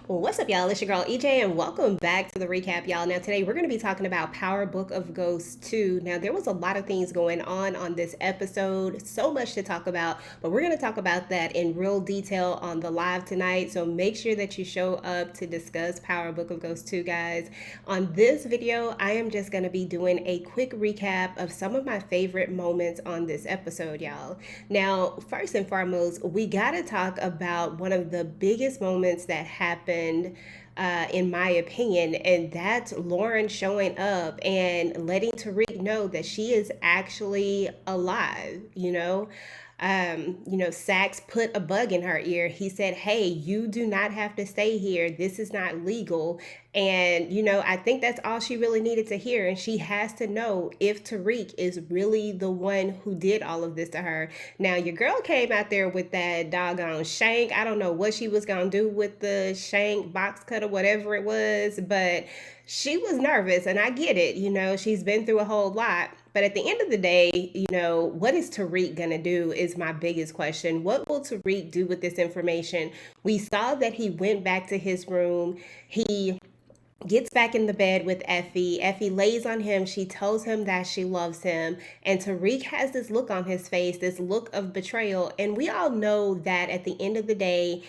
Well, what's up, y'all? It's your girl EJ, and welcome back to the recap, y'all. Now, today we're going to be talking about Power Book of Ghosts 2. Now, there was a lot of things going on this episode, so much to talk about, but we're going to talk about that in real detail on the live tonight. So make sure that you show up to discuss Power Book of Ghosts 2, guys. On this video, I am just going to be doing a quick recap of some of my favorite moments on this episode, y'all. Now, first and foremost, we got to talk about one of the biggest moments that happened in my opinion, and that's Lauren showing up and letting Tariq know that she is actually alive. Sax put a bug in her ear. He said, "Hey, you do not have to stay here. This is not legal." And, I think that's all she really needed to hear. And she has to know if Tariq is really the one who did all of this to her. Now, your girl came out there with that doggone shank. I don't know what she was going to do with the shank, box cutter, whatever it was, but she was nervous, and I get it. She's been through a whole lot. But at the end of the day, what is Tariq going to do is my biggest question. What will Tariq do with this information? We saw that he went back to his room. He gets back in the bed with Effie. Effie lays on him. She tells him that she loves him. And Tariq has this look on his face, this look of betrayal. And we all know that at the end of the day,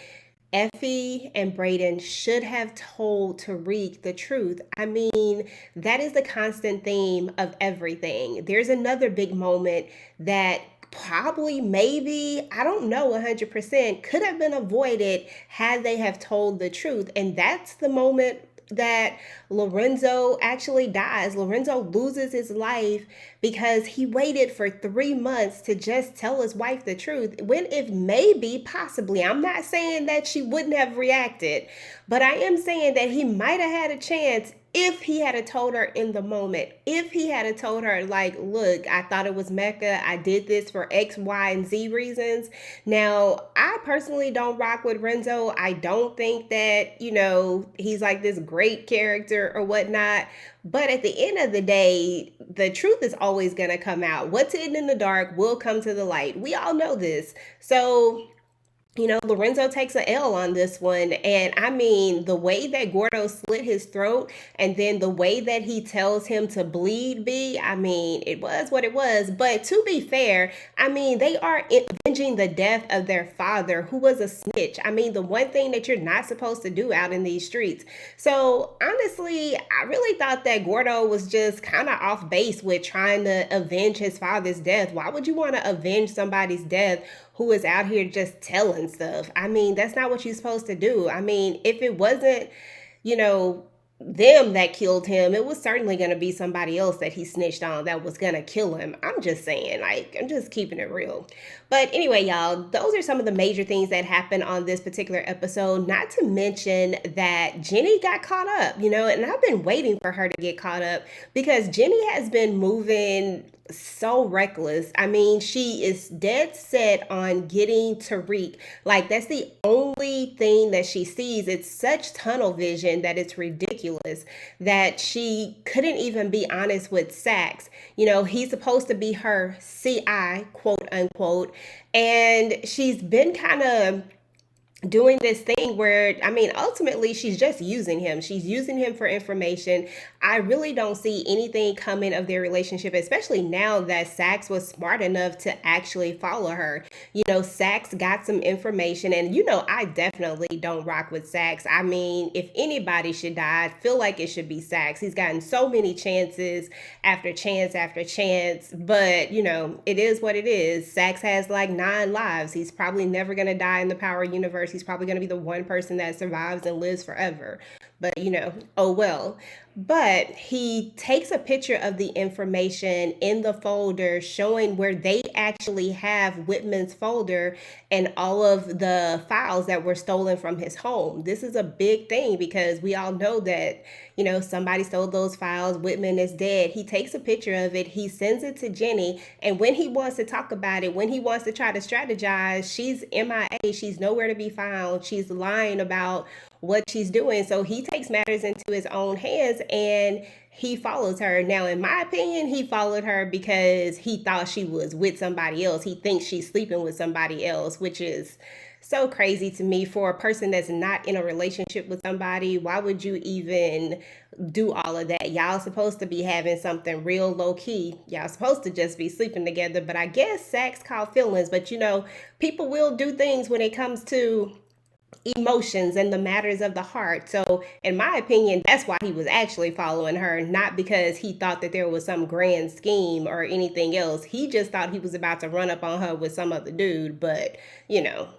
Effie and Brayden should have told Tariq the truth. I mean, that is the constant theme of everything. There's another big moment that probably, maybe, I don't know 100%, could have been avoided had they have told the truth. And that's the moment that Lorenzo actually dies. Lorenzo loses his life because he waited for 3 months to just tell his wife the truth. When if maybe, possibly, I'm not saying that she wouldn't have reacted, but I am saying that he might have had a chance if he had told her in the moment. If he had told her, like, look, I thought it was Mecca. I did this for X, Y, and Z reasons. Now, I personally don't rock with Renzo. I don't think that, he's like this great character or whatnot. But at the end of the day, the truth is always going to come out. What's hidden in the dark will come to the light. We all know this. So Lorenzo takes an L on this one. And I mean, the way that Gordo slit his throat and then the way that he tells him to bleed B, I mean, it was what it was. But to be fair, I mean, they are avenging the death of their father, who was a snitch. I mean, the one thing that you're not supposed to do out in these streets. So honestly, I really thought that Gordo was just kind of off base with trying to avenge his father's death. Why would you want to avenge somebody's death who is out here just telling stuff? I mean, that's not what you're supposed to do. I mean, if it wasn't, them that killed him, it was certainly going to be somebody else that he snitched on that was going to kill him. I'm just saying, I'm just keeping it real. But anyway, y'all, those are some of the major things that happened on this particular episode. Not to mention that Jenny got caught up, and I've been waiting for her to get caught up because Jenny has been moving so reckless. I mean, she is dead set on getting Tariq. Like, that's the only thing that she sees. It's such tunnel vision that it's ridiculous that she couldn't even be honest with Sax. He's supposed to be her CI, quote unquote, and she's been kind of doing this thing where, I mean, ultimately she's just using him. She's using him for information. I really don't see anything coming of their relationship, especially now that Sax was smart enough to actually follow her. Sax got some information, and I definitely don't rock with Sax. I mean, if anybody should die, I feel like it should be Sax. He's gotten so many chances after chance after chance, but it is what it is. Sax has like 9 lives. He's probably never going to die in the Power universe. He's probably going to be the one person that survives and lives forever. But, oh well. But he takes a picture of the information in the folder showing where they actually have Whitman's folder and all of the files that were stolen from his home. This is a big thing because we all know that, somebody stole those files. Whitman is dead. He takes a picture of it. He sends it to Jenny. And when he wants to talk about it, when he wants to try to strategize, she's MIA. She's nowhere to be found. She's lying about what she's doing. So he takes matters into his own hands and he follows her. Now, in my opinion, he followed her because he thought she was with somebody else. He thinks she's sleeping with somebody else, which is so crazy to me for a person that's not in a relationship with somebody. Why would you even do all of that? Y'all supposed to be having something real low key. Y'all supposed to just be sleeping together. But I guess sex caught feelings. But people will do things when it comes to emotions and the matters of the heart. So, in my opinion, that's why he was actually following her, not because he thought that there was some grand scheme or anything else. He just thought he was about to run up on her with some other dude, but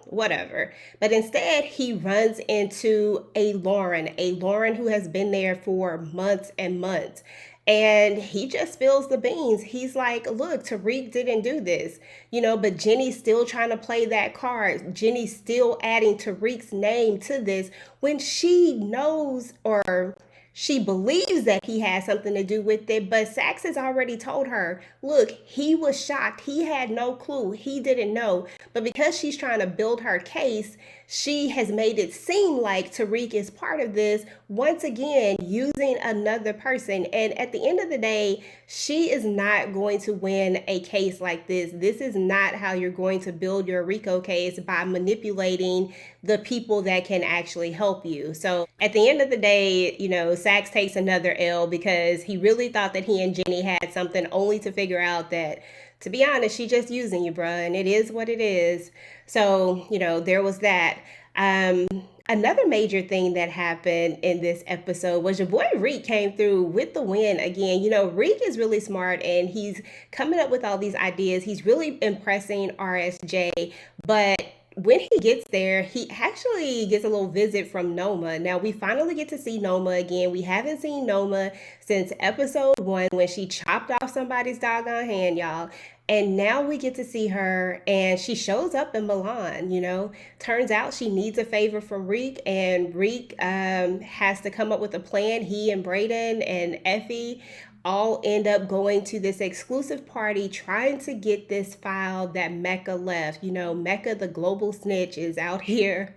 whatever. But instead, he runs into a Lauren who has been there for months and months. And he just spills the beans. He's like, look, Tariq didn't do this, but Jenny's still trying to play that card. Jenny's still adding Tariq's name to this when she knows, or she believes that he has something to do with it, but Saxe has already told her, look, he was shocked. He had no clue. He didn't know. But because she's trying to build her case, she has made it seem like Tariq is part of this, once again, using another person. And at the end of the day, she is not going to win a case like this. This is not how you're going to build your RICO case, by manipulating the people that can actually help you. So at the end of the day, Saxe takes another L because he really thought that he and Jenny had something, only to figure out that, to be honest, she just using you, bruh, and it is what it is. So, there was that. Another major thing that happened in this episode was your boy Reek came through with the win again. Reek is really smart and he's coming up with all these ideas. He's really impressing RSJ, but when he gets there, he actually gets a little visit from Noma. Now, we finally get to see Noma again. We haven't seen Noma since episode 1 when she chopped off somebody's doggone hand, y'all. And now we get to see her, and she shows up in Milan. Turns out she needs a favor from Reek, and Reek has to come up with a plan. He and Brayden and Effie all end up going to this exclusive party, trying to get this file that Mecca left. Mecca, the global snitch, is out here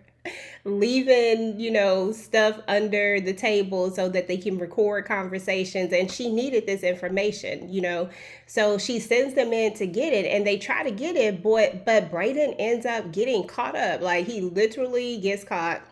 leaving, stuff under the table so that they can record conversations. And she needed this information, So she sends them in to get it, and they try to get it, but Brayden ends up getting caught up. Like, he literally gets caught.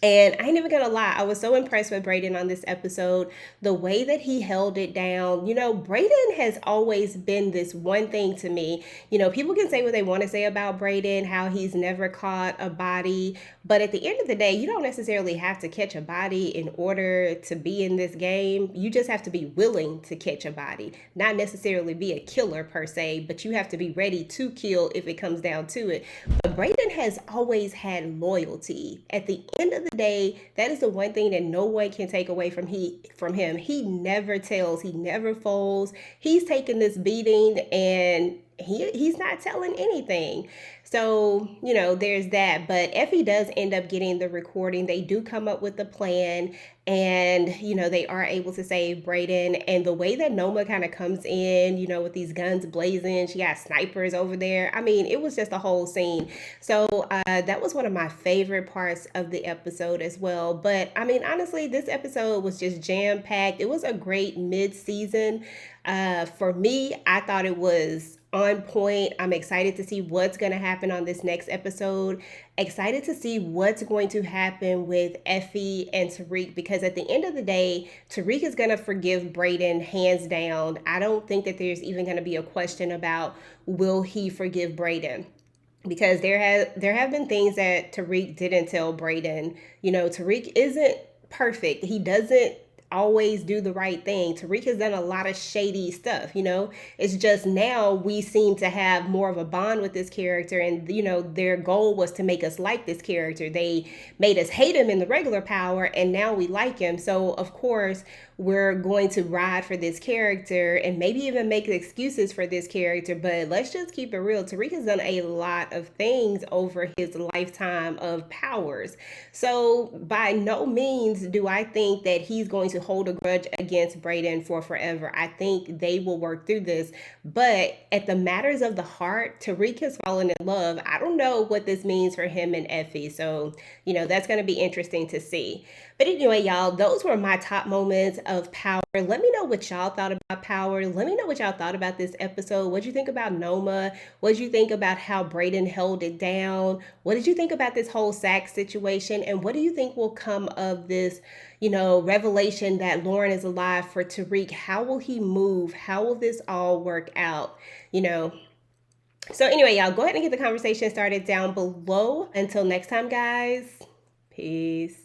And I ain't even gonna lie, I was so impressed with Brayden on this episode. The way that he held it down. Brayden has always been this one thing to me. People can say what they want to say about Brayden, how he's never caught a body. But at the end of the day, you don't necessarily have to catch a body in order to be in this game. You just have to be willing to catch a body. Not necessarily be a killer per se, but you have to be ready to kill if it comes down to it. But Brayden has always had loyalty. At the end of the day, that is the one thing that no one can take away from him. He never tells, he never folds. He's taking this beating and he's not telling anything. So, there's that. But Effie does end up getting the recording. They do come up with a plan, and, they are able to save Brayden. And the way that Noma kind of comes in, with these guns blazing, she got snipers over there. I mean, it was just a whole scene. So that was one of my favorite parts of the episode as well. But I mean, honestly, this episode was just jam-packed. It was a great mid-season. For me, I thought it was on point. I'm excited to see what's going to happen on this next episode. Excited to see what's going to happen with Effie and Tariq, because at the end of the day, Tariq is going to forgive Brayden hands down. I don't think that there's even going to be a question about will he forgive Brayden. Because there have been things that Tariq didn't tell Brayden. Tariq isn't perfect. He doesn't always do the right thing. Tariq has done a lot of shady stuff, It's just now we seem to have more of a bond with this character, and their goal was to make us like this character. They made us hate him in the regular Power, and now we like him. So of course we're going to ride for this character and maybe even make excuses for this character. But let's just keep it real. Tariq has done a lot of things over his lifetime of Powers. So by no means do I think that he's going to to hold a grudge against Brayden for forever. I think they will work through this. But at the matters of the heart, Tariq has fallen in love. I don't know what this means for him and Effie. So, that's going to be interesting to see. But anyway, y'all, those were my top moments of Power. Let me know what y'all thought about Power. Let me know what y'all thought about this episode. What did you think about Noma? What did you think about how Brayden held it down? What did you think about this whole sack situation? And what do you think will come of this, revelation that Lauren is alive for Tariq? How will he move? How will this all work out? So anyway, y'all, go ahead and get the conversation started down below. Until next time, guys. Peace.